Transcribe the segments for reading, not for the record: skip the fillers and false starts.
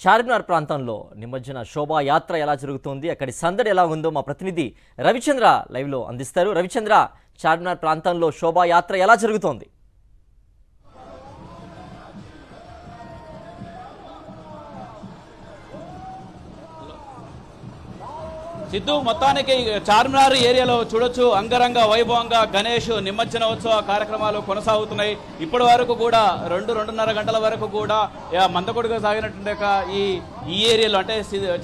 చార్మినార్ ప్రాంతంలో నిమజ్జన శోభాయాత్ర ఎలా జరుగుతోంది, అక్కడి సందడి ఎలా ఉందో మా ప్రతినిధి రవిచంద్ర లైవ్లో అందిస్తారు. రవిచంద్ర, చార్మినార్ ప్రాంతంలో శోభాయాత్ర ఎలా జరుగుతోంది? సిద్ధు, మొత్తానికి చార్మినార్ ఏరియాలో చూడొచ్చు అంగరంగ వైభవంగా గణేష్ నిమజ్జనోత్సవ కార్యక్రమాలు కొనసాగుతున్నాయి. ఇప్పటి వరకు కూడా 2-2.5 గంటల వరకు కూడా మందకొడిగా సాగినటువంటి ఈ ఏరియాలో అంటే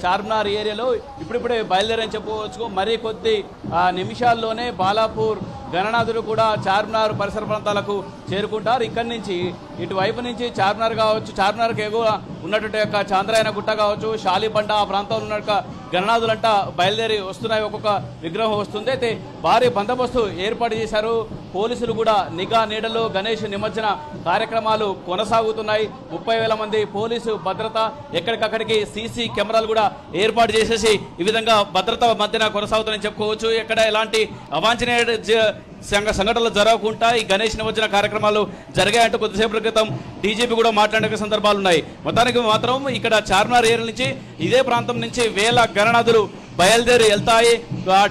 చార్మినార్ ఏరియాలో ఇప్పుడిప్పుడే బయలుదేరని చెప్పుకోవచ్చు. మరీ కొద్ది నిమిషాల్లోనే బాలాపూర్ గణనాథులు కూడా చార్మినార్ పరిసర ప్రాంతాలకు చేరుకుంటారు. ఇక్కడి నుంచి ఇటువైపు నుంచి చార్మినార్ కావచ్చు, చార్మినార్కి ఎగువ ఉన్నటువంటి చాంద్రాయన గుట్ట కావచ్చు, షాలిబండ ఆ ప్రాంతంలో ఉన్న గణనాథులంట బయలుదేరి వస్తున్నాయి. ఒక్కొక్క విగ్రహం వస్తుంది. అయితే భారీ బందోబస్తు ఏర్పాటు చేశారు. పోలీసులు కూడా నిఘా నీడలో గణేష్ నిమజ్జన కార్యక్రమాలు కొనసాగుతున్నాయి. 30,000 మంది పోలీసు భద్రత, ఎక్కడికక్కడికి సీసీ కెమెరాలు కూడా ఏర్పాటు చేసేసి ఈ విధంగా భద్రత మధ్యన కొనసాగుతుందని చెప్పుకోవచ్చు. ఎక్కడ ఎలాంటి అవాంఛనీయ సంఘటనలు జరగకుండా ఈ గణేష్ నిమజ్జన కార్యక్రమాలు జరిగాయంటూ కొద్దిసేపటి క్రితం డీజీపీ కూడా మాట్లాడే సందర్భాలు ఉన్నాయి. మొత్తానికి మాత్రం ఇక్కడ చార్మినార్ ఏరియా నుంచి ఇదే ప్రాంతం నుంచి వేల గణనాథులు బయలుదేరి వెళ్తాయి.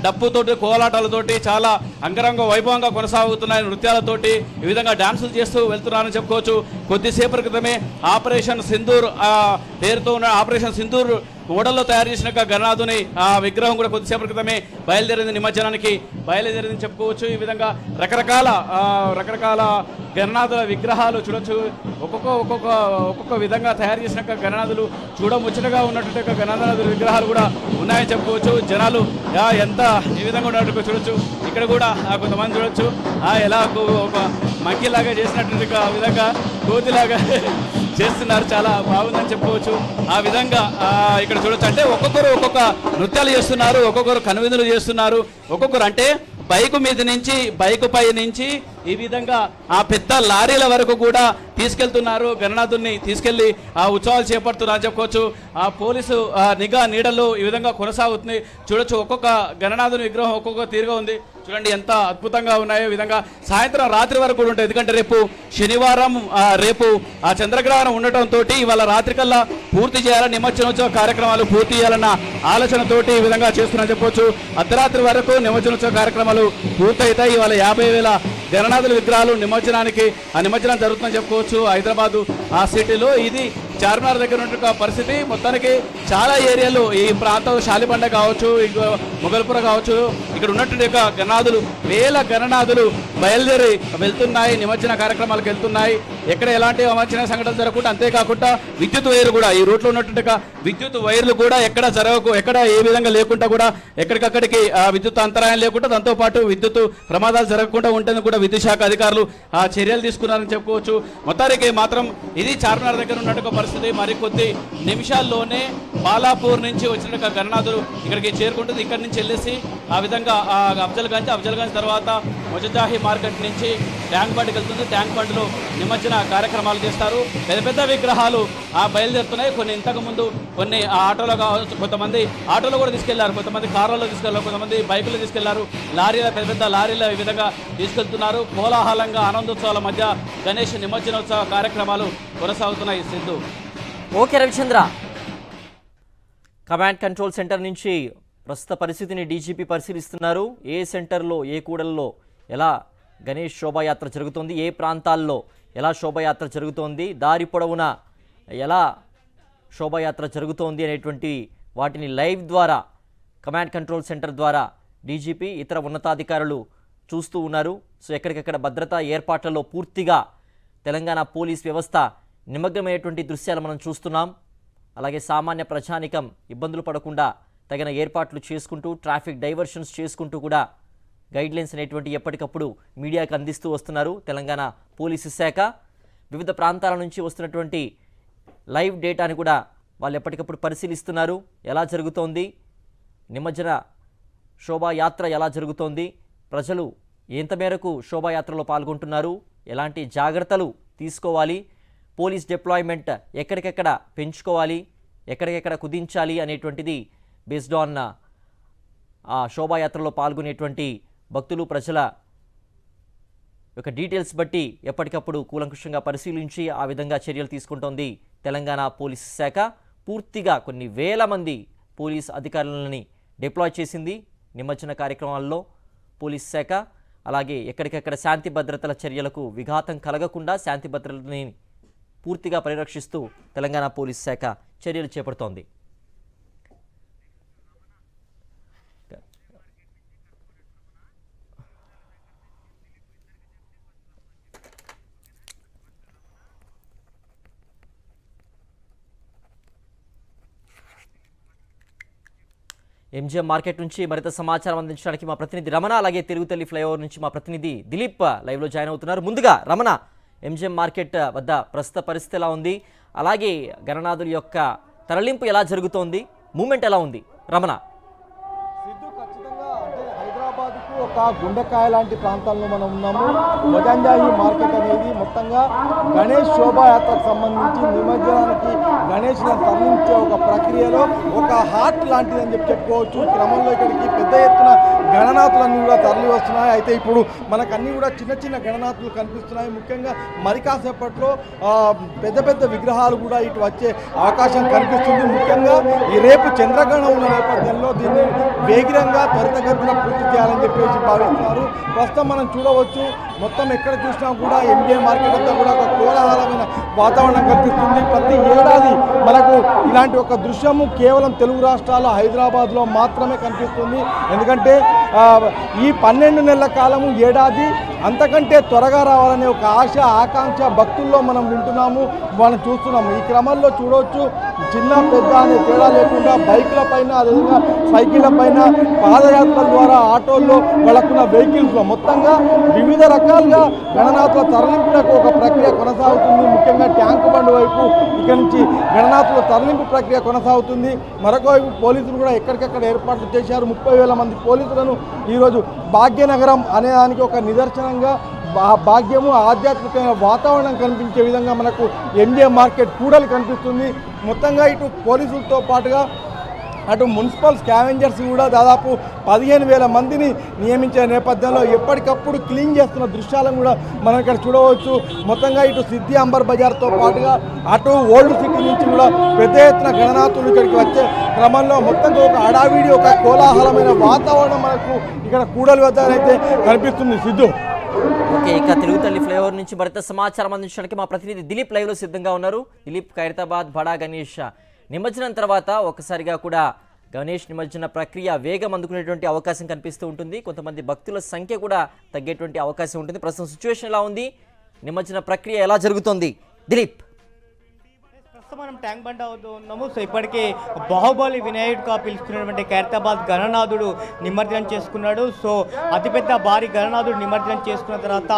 డప్పుతోటి, కోలాటాలతోటి చాలా అంగరంగ వైభవంగా కొనసాగుతున్నాయి. నృత్యాలతోటి ఈ విధంగా డాన్సులు చేస్తూ వెళ్తున్నారని చెప్పుకోవచ్చు. కొద్దిసేపటి క్రితమే ఆపరేషన్ సింధూర్ పేరుతో ఉన్న ఆపరేషన్ సింధూర్ ఓడల్లో తయారు చేసిన గణనాథుని విగ్రహం కూడా కొద్దిసేపటి క్రితమే బయలుదేరింది, నిమజ్జనానికి బయలుదేరిందని చెప్పుకోవచ్చు. ఈ విధంగా రకరకాల గణనాథుల విగ్రహాలు చూడొచ్చు. ఒక్కొక్క విధంగా తయారు చేసిన గణనాథులు చూడముచ్చటగా ఉన్నటువంటి గణనాథుల విగ్రహాలు కూడా ఉన్నాయని చెప్పుకోవచ్చు. జనాలు ఎంత ఈ విధంగా ఉన్నట్టు చూడొచ్చు. ఇక్కడ కూడా కొంతమంది చూడొచ్చు ఎలా ఒక మంకీలాగా చేసినటువంటి విధంగా కోతిలాగా చేస్తున్నారు. చాలా బాగుందని చెప్పుకోవచ్చు. ఆ విధంగా ఇక్కడ చూడొచ్చు. అంటే ఒక్కొక్కరు ఒక్కొక్క నృత్యాలు చేస్తున్నారు, ఒక్కొక్కరు కనువిందులు చేస్తున్నారు. ఒక్కొక్కరు అంటే బైకు మీద నుంచి, బైకు పై నుంచి ఈ విధంగా ఆ పెద్ద లారీల వరకు కూడా తీసుకెళ్తున్నారు. గణనాథుల్ని తీసుకెళ్లి ఆ ఉత్సవాలు చేపడుతున్నారు చెప్పుకోవచ్చు. ఆ పోలీసు నిఘా నీడలు ఈ విధంగా కొనసాగుతుంది. చూడొచ్చు ఒక్కొక్క గణనాథుని విగ్రహం ఒక్కొక్క తీరుగా ఉంది. చూడండి ఎంత అద్భుతంగా ఉన్నాయో. ఈ విధంగా సాయంత్రం రాత్రి వరకు కూడా ఉంటాయి. ఎందుకంటే రేపు శనివారం, రేపు ఆ చంద్రగ్రహణం ఉండటంతో ఇవాళ రాత్రి కల్లా పూర్తి చేయాలని, నిమజ్జనోత్సవ కార్యక్రమాలు పూర్తి చేయాలన్న ఆలోచనతోటి ఈ విధంగా చేస్తున్నా చెప్పొచ్చు. అర్ధరాత్రి వరకు నిమజ్జనోత్సవ కార్యక్రమాలు పూర్తయితాయి. ఇవాళ 50,000 గణనాథుల విగ్రహాలు నిమజ్జనం జరుగుతుందని చెప్పుకోవచ్చు. హైదరాబాదు ఆ సిటీలో ఇది చార్మినార్ దగ్గర ఉన్న పరిస్థితి. మొత్తానికి చాలా ఏరియాలు ఈ ప్రాంతం షాలిబండ కావచ్చు, మొగల్పుర కావచ్చు, ఇక్కడ ఉన్నటువంటి గణనాథులు, వేల గణనాథులు బయలుదేరి వెళ్తున్నాయి, నిమజ్జన కార్యక్రమాలకు వెళ్తున్నాయి. ఎక్కడ ఎలాంటి అవాంఛనీయ సంఘటనలు జరగకుండా, అంతేకాకుండా విద్యుత్ వైర్లు కూడా ఈ రూట్లో ఉన్నటువంటి విద్యుత్ వైర్లు కూడా ఎక్కడ ఏ విధంగా లేకుండా కూడా ఎక్కడికక్కడికి విద్యుత్ అంతరాయం లేకుండా, దాంతోపాటు విద్యుత్ ప్రమాదాలు జరగకుండా ఉంటుంది కూడా విద్యుత్ శాఖ అధికారులు చర్యలు తీసుకున్నారని చెప్పుకోవచ్చు. మొత్తానికి మాత్రం ఇది చార్మినార్ దగ్గర ఉన్నటువంటి పరిస్థితి. మరికొద్ది నిమిషాల్లోనే బాలాపూర్ నుంచి వచ్చిన గణనాథులు ఇక్కడికి చేరుకుంటుంది. ఇక్కడి నుంచి వెళ్ళేసి ఆ విధంగా అఫ్జల్గంజ్ తర్వాత మొజజాహి మార్కెట్ నుంచి ట్యాంక్ బండ్కి వెళ్తుంది. ట్యాంక్ బండ్లో నిమజ్జన కార్యక్రమాలు చేస్తారు. పెద్ద పెద్ద విగ్రహాలు బయలుదేరుతున్నాయి. కొన్ని ఆటోలో కావచ్చు, కొంతమంది ఆటోలో కూడా తీసుకెళ్లారు, కొంతమంది కార్లలో తీసుకెళ్లారు, కొంతమంది బైకులు తీసుకెళ్లారు, పెద్ద పెద్ద లారీల ఈ విధంగా తీసుకెళ్తున్నారు. కోలాహలంగా ఆనందోత్సవాల మధ్య గణేష్ నిమజ్జనోత్సవ కార్యక్రమాలు కొనసాగుతున్నాయి. Siddhu. Okay Ravichandra, command control centre నుంచి ప్రస్తుత పరిస్థితిని డీజీపీ పరిశీలిస్తున్నారు. ఏ సెంటర్లో, ఏ కూడల్లో ఎలా గణేష్ శోభాయాత్ర జరుగుతోంది, ఏ ప్రాంతాల్లో ఎలా శోభాయాత్ర జరుగుతోంది, దారి పొడవున ఎలా శోభాయాత్ర జరుగుతోంది అనేటువంటి వాటిని లైవ్ ద్వారా, కమాండ్ కంట్రోల్ సెంటర్ ద్వారా డీజీపీ ఇతర ఉన్నతాధికారులు చూస్తూ ఉన్నారు. సో ఎక్కడికక్కడ భద్రతా ఏర్పాట్లలో పూర్తిగా తెలంగాణ పోలీస్ వ్యవస్థ నిమగ్నమైనటువంటి దృశ్యాలు మనం చూస్తున్నాం. అలాగే సామాన్య ప్రజానికం ఇబ్బందులు పడకుండా తగిన ఏర్పాట్లు చేసుకుంటూ, ట్రాఫిక్ డైవర్షన్స్ చేసుకుంటూ కూడా గైడ్లైన్స్ అనేటువంటి ఎప్పటికప్పుడు మీడియాకు అందిస్తూ వస్తున్నారు తెలంగాణ పోలీసు శాఖ. వివిధ ప్రాంతాల నుంచి వస్తున్నటువంటి లైవ్ డేటాని కూడా వాళ్ళు ఎప్పటికప్పుడు పరిశీలిస్తున్నారు. ఎలా జరుగుతోంది నిమజ్జన శోభాయాత్ర, ఎలా జరుగుతోంది, ప్రజలు ఎంత మేరకు శోభాయాత్రలో పాల్గొంటున్నారు, ఎలాంటి జాగ్రత్తలు తీసుకోవాలి, పోలీస్ డిప్లాయ్మెంట్ ఎక్కడికెక్కడ పెంచుకోవాలి, ఎక్కడికెక్కడ కుదించాలి అనేటువంటిది బేస్డ్ ఆన్ ఆ శోభాయాత్రలో పాల్గొనేటువంటి భక్తులు, ప్రజల యొక్క డీటెయిల్స్ బట్టి ఎప్పటికప్పుడు కూలంకుషంగా పరిశీలించి ఆ విధంగా చర్యలు తీసుకుంటోంది తెలంగాణ పోలీసు శాఖ. పూర్తిగా కొన్ని వేల మంది పోలీస్ అధికారులని డిప్లాయ్ చేసింది నిమజ్జన కార్యక్రమాల్లో పోలీస్ శాఖ. అలాగే ఎక్కడికెక్కడ శాంతి భద్రతల చర్యలకు విఘాతం కలగకుండా శాంతి భద్రతని పూర్తిగా పరిరక్షిస్తూ తెలంగాణ పోలీస్ శాఖ చర్యలు చేపడుతోంది. ఎంజిఎం మార్కెట్ నుంచి మరింత సమాచారం అందించడానికి మా ప్రతినిధి రమణ, అలాగే తిరుగుతల్లి ఫ్లైఓవర్ నుంచి మా ప్రతినిధి దిలీప్ లైవ్లో జాయిన్ అవుతున్నారు. ముందుగా రమణ, ఎంజిఎం మార్కెట్ వద్ద ప్రస్తుత పరిస్థితి ఎలా ఉంది, అలాగే గణనాథుల యొక్క తరలింపు ఎలా జరుగుతోంది, మూమెంట్ ఎలా ఉంది రమణ? హైదరాబాద్కు ఒక గుండెకాయ లాంటి ప్రాంతాల్లో మనం ఉన్నాము. మొజంజాయి మార్కెట్ అనేది మొత్తంగా గణేష్ శోభాయాత్రకు సంబంధించి నిమజ్జనానికి గణేష్లను తరలించే ఒక ప్రక్రియలో ఒక హార్ట్ లాంటిదని చెప్పుకోవచ్చు. క్రమంలో ఇక్కడికి పెద్ద ఎత్తున గణనాథులన్నీ కూడా తరలి వస్తున్నాయి. అయితే ఇప్పుడు మనకు అన్నీ కూడా చిన్న చిన్న గణనాథులు కనిపిస్తున్నాయి. ముఖ్యంగా మరి కాసేపట్లో పెద్ద పెద్ద విగ్రహాలు కూడా ఇటు వచ్చే అవకాశం కనిపిస్తుంది. ముఖ్యంగా ఈ రేపు చంద్రగ్రహణం ఉన్న నేపథ్యంలో దీన్ని వేగిరంగా త్వరితగతిన పూర్తి చేయాలని చెప్పేసి భావిస్తున్నారు. ప్రస్తుతం మనం చూడవచ్చు, మొత్తం ఎక్కడ చూసినా కూడా ఎంజిఎం మార్కెట్ అంతా కూడా ఒక కోలాహలమైన వాతావరణం కనిపిస్తుంది. ప్రతి ఏడాది మనకు ఇలాంటి ఒక దృశ్యము కేవలం తెలుగు రాష్ట్రాల్లో హైదరాబాద్లో మాత్రమే కనిపిస్తుంది. ఎందుకంటే ఈ 12 నెలల కాలము ఏడాది అంతకంటే త్వరగా రావాలనే ఒక ఆశ ఆకాంక్ష భక్తుల్లో మనం వింటున్నాము, మనం చూస్తున్నాము. ఈ క్రమంలో చూడవచ్చు, చిన్న పెద్ద అనే తేడా లేకుండా బైకుల పైన, అదేవిధంగా సైకిళ్ళ పైన, పాదయాత్రల ద్వారా ఆటోల్లో వెళుతున్న వెహికల్స్లో మొత్తంగా వివిధ రకాలుగా గణనాథుల తరలింపునకు ఒక ప్రక్రియ కొనసాగుతుంది. ముఖ్యంగా ట్యాంక్ బండ్ వైపు ఇక్కడి నుంచి గణనాథుల తరలింపు ప్రక్రియ కొనసాగుతుంది. మరొక వైపు పోలీసులు కూడా ఎక్కడికెక్కడ ఏర్పాట్లు చేశారు. 30,000 మంది పోలీసులను ఈరోజు భాగ్యనగరం అనేదానికి ఒక నిదర్శనంగా భాగ్యము ఆధ్యాత్మికమైన వాతావరణం కనిపించే విధంగా మనకు ఎంజిఎం మార్కెట్ కూడలి కనిపిస్తుంది. మొత్తంగా ఇటు పోలీసులతో పాటుగా అటు మున్సిపల్ స్కావెంజర్స్ కూడా దాదాపు 15,000 మందిని నియమించిన నేపథ్యంలో ఎప్పటికప్పుడు క్లీన్ చేస్తున్న దృశ్యాలను కూడా మనం ఇక్కడ చూడవచ్చు. మొత్తంగా ఇటు సిద్ధి అంబర్ బజార్తో పాటుగా అటు ఓల్డ్ సిటీ నుంచి కూడా పెద్ద ఎత్తున గణనాథులు ఇక్కడికి వచ్చే క్రమంలో మొత్తంగా ఒక హడావిడి, ఒక కోలాహలమైన వాతావరణం మనకు ఇక్కడ కూడలి వద్ద అయితే కనిపిస్తుంది. సిద్ధు, ఓకే, ఇక తిరుగుతల్లి ఫ్లైఓవర్ నుంచి మరింత సమాచారం అందించడానికి మా ప్రతినిధి దిలీప్ లైవ్లో సిద్ధంగా ఉన్నారు. దిలీప్, ఖైరతాబాద్ బడా గణేష్ నిమజ్జనం తర్వాత ఒక్కసారిగా కూడా గణేష్ నిమజ్జన ప్రక్రియ వేగం అందుకునేటువంటి అవకాశం కనిపిస్తూ ఉంటుంది. కొంతమంది భక్తుల సంఖ్య కూడా తగ్గేటువంటి అవకాశం ఉంటుంది. ప్రస్తుతం సిచ్యువేషన్ ఎలా ఉంది, నిమజ్జన ప్రక్రియ ఎలా జరుగుతోంది దిలీప్? ప్రస్తుతం మనం ట్యాంక్ బండ్ అవుతూ ఉన్నాము. సో ఇప్పటికే బాహుబలి వినాయకుడిగా పిలుచుకున్నటువంటి ఖైరతాబాద్ గణనాథుడు నిమజ్జనం చేసుకున్నాడు. సో అతిపెద్ద భారీ గణనాథుడు నిమజ్జనం చేసుకున్న తర్వాత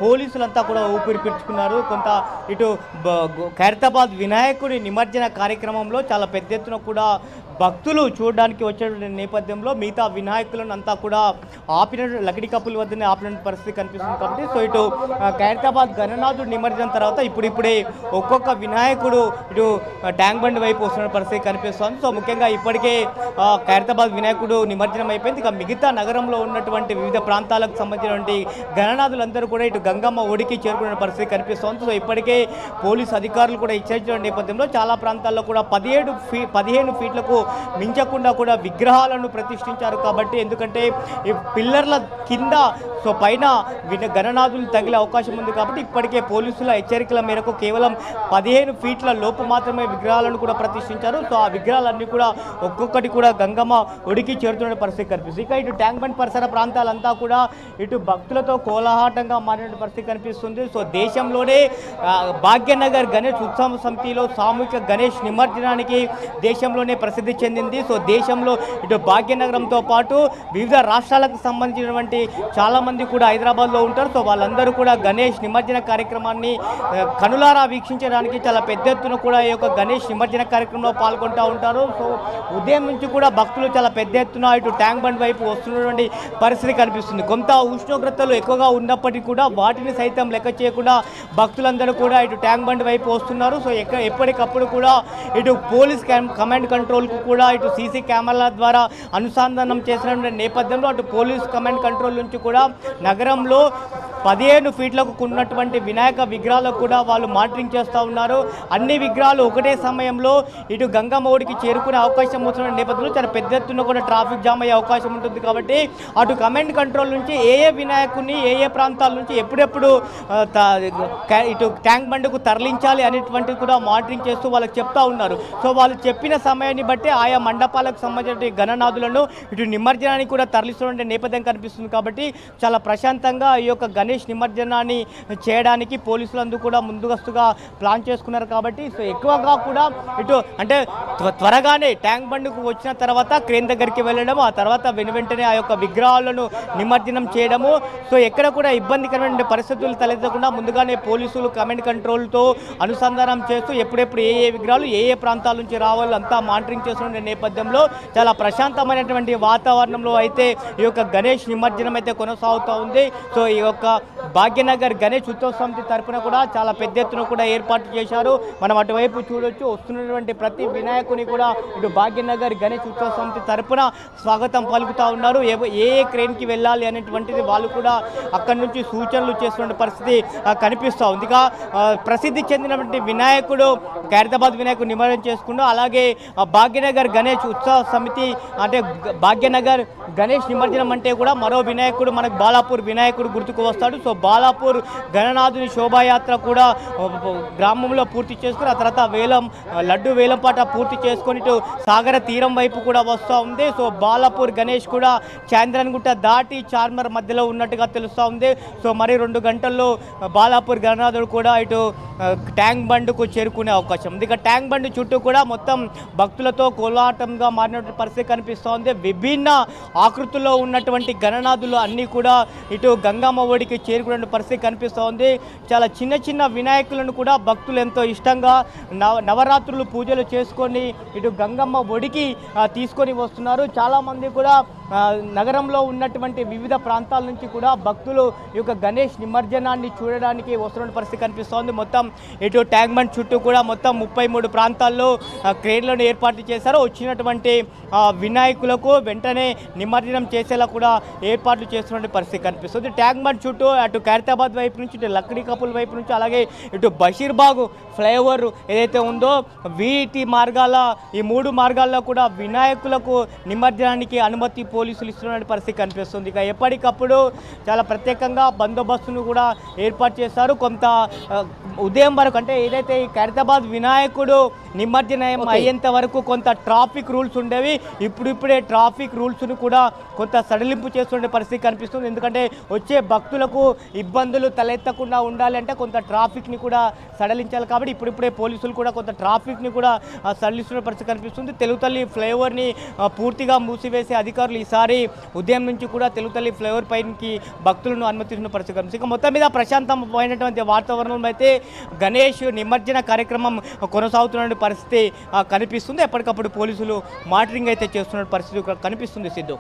పోలీసులంతా కూడా ఊపిరి పీల్చుకున్నారు. కొంత ఇటు ఖైరతాబాద్ వినాయకుడి నిమజ్జన కార్యక్రమంలో చాలా పెద్ద ఎత్తున కూడా భక్తులు చూడడానికి వచ్చేటువంటి నేపథ్యంలో మిగతా వినాయకులను అంతా కూడా లకిడి కప్పుల వద్దనే ఆపిన పరిస్థితి కనిపిస్తుంది. కాబట్టి సో ఇటు ఖైరతాబాద్ గణనాథుడు నిమజ్జనం తర్వాత ఇప్పుడిప్పుడే ఒక్కొక్క వినాయకుడు ఇటు ట్యాంక్ బండ్ వైపు వస్తున్న పరిస్థితి కనిపిస్తుంది. సో ముఖ్యంగా ఇప్పటికే ఖైరతాబాద్ వినాయకుడు నిమజ్జనం అయిపోయింది. ఇక మిగతా నగరంలో ఉన్నటువంటి వివిధ ప్రాంతాలకు సంబంధించినటువంటి గణనాథులందరూ కూడా ఇటు గంగమ్మ ఒడికి చేరుకునే పరిస్థితి కనిపిస్తుంది. సో ఇప్పటికే పోలీసు అధికారులు కూడా హెచ్చరించిన నేపథ్యంలో చాలా ప్రాంతాల్లో కూడా 15 ఫీట్లకు మించకుండా కూడా విగ్రహాలను ప్రతిష్ఠించారు. కాబట్టి ఎందుకంటే ఈ పిల్లర్ల కింద సో పైన గణనాథులు తగిలే అవకాశం ఉంది. కాబట్టి ఇప్పటికే పోలీసుల హెచ్చరికల మేరకు కేవలం 15 ఫీట్ల లోపు మాత్రమే విగ్రహాలను కూడా ప్రతిష్ఠించారు. సో ఆ విగ్రహాలన్నీ కూడా ఒక్కొక్కటి కూడా గంగమ్మ ఒడికి చేరుతున్న పరిస్థితి కనిపిస్తుంది. ఇక ఇటు ట్యాంక్ బండ్ పరిసర ప్రాంతాలంతా కూడా ఇటు భక్తులతో కోలాహలంగా మారిన పరిస్థితి కనిపిస్తుంది. సో దేశంలోనే భాగ్యనగర్ గణేష్ ఉత్సవ సమితిలో సామూహిక గణేష్ నిమజ్జనానికి దేశంలోనే ప్రసిద్ధి చెందింది. సో దేశంలో ఇటు భాగ్యనగరంతో పాటు వివిధ రాష్ట్రాలకు సంబంధించినటువంటి చాలామంది కూడా హైదరాబాద్లో ఉంటారు. సో వాళ్ళందరూ కూడా గణేష్ నిమజ్జన కార్యక్రమాన్ని కనులారా వీక్షించడానికి చాలా పెద్ద ఎత్తున కూడా ఈ యొక్క గణేష్ నిమజ్జన కార్యక్రమంలో పాల్గొంటూ ఉంటారు. సో ఉదయం నుంచి కూడా భక్తులు చాలా పెద్ద ఎత్తున ఇటు ట్యాంక్ బండ్ వైపు వస్తున్నటువంటి పరిస్థితి కనిపిస్తుంది. కొంత ఉష్ణోగ్రతలు ఎక్కువగా ఉన్నప్పటికీ కూడా వాటిని సైతం లెక్క చేయకుండా భక్తులందరూ కూడా ఇటు ట్యాంక్ బండ్ వైపు వస్తున్నారు. సో ఎప్పటికప్పుడు కూడా ఇటు పోలీస్ కమాండ్ కంట్రోల్కు కూడా ఇటు సీసీ కెమెరాల ద్వారా అనుసంధానం చేసిన నేపథ్యంలో అటు పోలీస్ కమాండ్ కంట్రోల్ నుంచి కూడా నగరంలో 15 ఫీట్లకు ఉన్నటువంటి వినాయక విగ్రహాలకు కూడా వాళ్ళు మానిటరింగ్ చేస్తూ ఉన్నారు. అన్ని విగ్రహాలు ఒకటే సమయంలో ఇటు గంగమ్మ ఒడికి చేరుకునే అవకాశం వస్తున్న నేపథ్యంలో చాలా పెద్ద ఎత్తున కూడా ట్రాఫిక్ జామ్ అయ్యే అవకాశం ఉంటుంది. కాబట్టి అటు కమాండ్ కంట్రోల్ నుంచి ఏ వినాయకుని ఏ ప్రాంతాల నుంచి ఎప్పుడెప్పుడు ఇటు ట్యాంక్ బండ్కు తరలించాలి అనేటువంటిది కూడా మానిటరింగ్ చేస్తూ వాళ్ళకి చెప్తా ఉన్నారు. సో వాళ్ళు చెప్పిన సమయాన్ని బట్టి ఆయా మండపాలకు సంబంధించిన గణనాథులను ఇటు నిమజ్జనానికి కూడా తరలిస్తున్న నేపథ్యం కనిపిస్తుంది. కాబట్టి చాలా ప్రశాంతంగా ఈ యొక్క గణేష్ నిమజ్జనాన్ని చేయడానికి పోలీసులందరూ కూడా ముందుగస్తుగా ప్లాన్ చేసుకున్నారు. కాబట్టి సో ఎక్కువగా కూడా ఇటు అంటే త్వరగానే ట్యాంక్ బండ్కు వచ్చిన తర్వాత క్రేన్ దగ్గరికి వెళ్ళడం, ఆ తర్వాత వెంటనే ఆ యొక్క విగ్రహాలను నిమజ్జనం చేయడము. సో ఎక్కడ కూడా ఇబ్బందికరమైన పరిస్థితులు తలెత్తకుండా ముందుగానే పోలీసులు కమాండ్ కంట్రోల్తో అనుసంధానం చేస్తూ ఎప్పుడెప్పుడు ఏ విగ్రహాలు ఏ ప్రాంతాల నుంచి రావాలో అంతా మానిటరింగ్ చేస్తున్న నేపథ్యంలో చాలా ప్రశాంతమైనటువంటి వాతావరణంలో అయితే ఈ యొక్క గణేష్ నిమజ్జనం అయితే కొనసాగుతూ ఉంది. సో ఈ యొక్క భాగ్యనగర్ గణేష్ ఉత్సవ సమితి తరఫున కూడా చాలా పెద్ద ఎత్తున కూడా ఏర్పాటు చేశారు. మనం అటువైపు చూడొచ్చు. వస్తున్నటువంటి ప్రతి వినాయకుని కూడా ఇటు భాగ్యనగర్ గణేష్ ఉత్సవ సమితి తరఫున స్వాగతం పలుకుతూ ఉన్నారు. ఏ క్రేన్కి వెళ్ళాలి అనేటువంటిది వాళ్ళు కూడా అక్కడి నుంచి సూచనలు చేస్తున్న పరిస్థితి కనిపిస్తూ ఉంది. ఇక ప్రసిద్ధి చెందినటువంటి వినాయకుడు ఖైరతాబాద్ వినాయకుడు నిమజ్జనం చేసుకుంటూ అలాగే భాగ్యనగర్ గణేష్ ఉత్సవ సమితి అంటే భాగ్యనగర్ గణేష్ నిమజ్జనం అంటే కూడా మరో వినాయకుడు మనకు బాలాపూర్ వినాయకుడు గుర్తుకు వస్తాడు. సో బాలాపూర్ గణనాథుని శోభాయాత్ర కూడా గ్రామంలో పూర్తి చేసుకుని ఆ తర్వాత లడ్డు వేలం పాట పూర్తి చేసుకొని ఇటు సాగర తీరం వైపు కూడా వస్తూ ఉంది. సో బాలాపూర్ గణేష్ కూడా చాంద్రన్గుట్ట దాటి చార్మర్ మధ్యలో ఉన్నట్టుగా తెలుస్తూ ఉంది. సో మరి 2 గంటల్లో బాలాపూర్ గణనాథుడు కూడా ఇటు ట్యాంక్ బండ్కు చేరుకునే అవకాశం ఉంది. ఇక ట్యాంక్ బండ్ చుట్టూ కూడా మొత్తం భక్తులతో కోలాటంగా మారినటువంటి పరిస్థితి కనిపిస్తూ ఉంది. విభిన్న ఆకృతుల్లో ఉన్నటువంటి గణనాథులు అన్నీ కూడా ఇటు గంగమ్మ ఒడికి చేరుకునే పరిస్థితి కనిపిస్తూ ఉంది. చాలా చిన్న చిన్న వినాయకులను కూడా భక్తులు ఎంతో ఇష్టంగా నవరాత్రులు పూజలు చేసుకొని ఇటు గంగమ్మ ఒడికి తీసుకొని వస్తున్నారు. చాలామంది కూడా నగరంలో ఉన్నటువంటి వివిధ ప్రాంతాల నుంచి కూడా భక్తులు ఈ యొక్క గణేష్ నిమజ్జనాన్ని చూడడానికి వస్తున్న పరిస్థితి కనిపిస్తోంది. మొత్తం ఇటు ట్యాంక్ బండ్ చుట్టూ కూడా మొత్తం 33 ప్రాంతాల్లో క్రేన్లను ఏర్పాటు చేశారు. వచ్చినటువంటి వినాయకులకు వెంటనే నిమజ్జనం చేసేలా కూడా ఏర్పాట్లు చేస్తున్న పరిస్థితి కనిపిస్తుంది. ట్యాంక్ బండ్ చుట్టూ అటు ఖైరతాబాద్ వైపు నుంచి ఇటు లక్డీ కపుల్ వైపు నుంచి అలాగే ఇటు బషీర్బాగ్ ఫ్లైఓవర్ ఏదైతే ఉందో వీటి మార్గాల ఈ 3 మార్గాల్లో కూడా వినాయకులకు నిమజ్జనానికి అనుమతి పోలీసులు ఇస్తున్న పరిస్థితి కనిపిస్తుంది. ఇక ఎప్పటికప్పుడు చాలా ప్రత్యేకంగా బందోబస్తును కూడా ఏర్పాటు చేస్తారు. కొంత ఉదయం వరకు అంటే ఏదైతే ఈ ఖైరతాబాద్ వినాయకుడు నిమజ్జనం అయ్యేంత వరకు కొంత ట్రాఫిక్ రూల్స్ ఉండేవి. ఇప్పుడిప్పుడే ట్రాఫిక్ రూల్స్ను కూడా కొంత సడలింపు చేస్తున్న పరిస్థితి కనిపిస్తుంది. ఎందుకంటే వచ్చే భక్తులకు ఇబ్బందులు తలెత్తకుండా ఉండాలి అంటే కొంత ట్రాఫిక్ని కూడా సడలించాలి. కాబట్టి ఇప్పుడిప్పుడే పోలీసులు కూడా కొంత ట్రాఫిక్ని కూడా సడలిస్తున్న పరిస్థితి కనిపిస్తుంది. తెలుగుతల్లి ఫ్లైఓవర్ని పూర్తిగా మూసివేసే అధికారులు ఈసారి ఉదయం నుంచి కూడా తెలుగుతల్లి ఫ్లైఓవర్ పైకి భక్తులను అనుమతిస్తున్న పరిస్థితి కనిపిస్తుంది. ఇక మొత్తం మీద ప్రశాంతమైనటువంటి వాతావరణంలో అయితే గణేష్ నిమజ్జన కార్యక్రమం కొనసాగుతున్న పరిస్థితి కనిపిస్తుంది. ఎప్పటికప్పుడు పోలీసులు మానిటరింగ్ అయితే చేస్తున్న పరిస్థితి కనిపిస్తుంది. సిద్ధు.